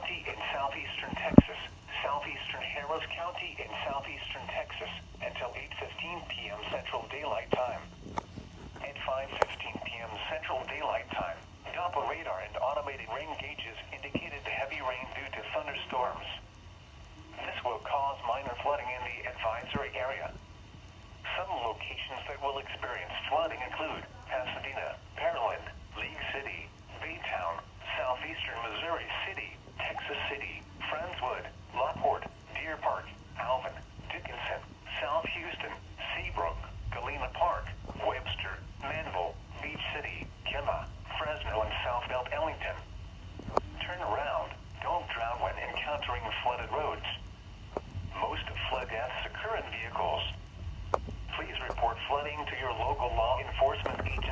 County in southeastern Texas, southeastern Harris County in southeastern Texas, until 8:15 p.m. Central Daylight Time. At 5:15 p.m. Central Daylight Time, Doppler radar and automated rain gauges indicated heavy rain due to thunderstorms. This will cause minor flooding in the advisory area. Some locations that will experience flooding include Pasadena, Pearland, League City, Baytown, southeastern Missouri City, Texas City, Friendswood, Lockport, Deer Park, Alvin, Dickinson, South Houston, Seabrook, Galena Park, Webster, Manville, Beach City, Kemah, Fresno, and South Belt Ellington. Turn around. Don't drown when encountering flooded roads. Most flood deaths occur in vehicles. Please report flooding to your local law enforcement agency.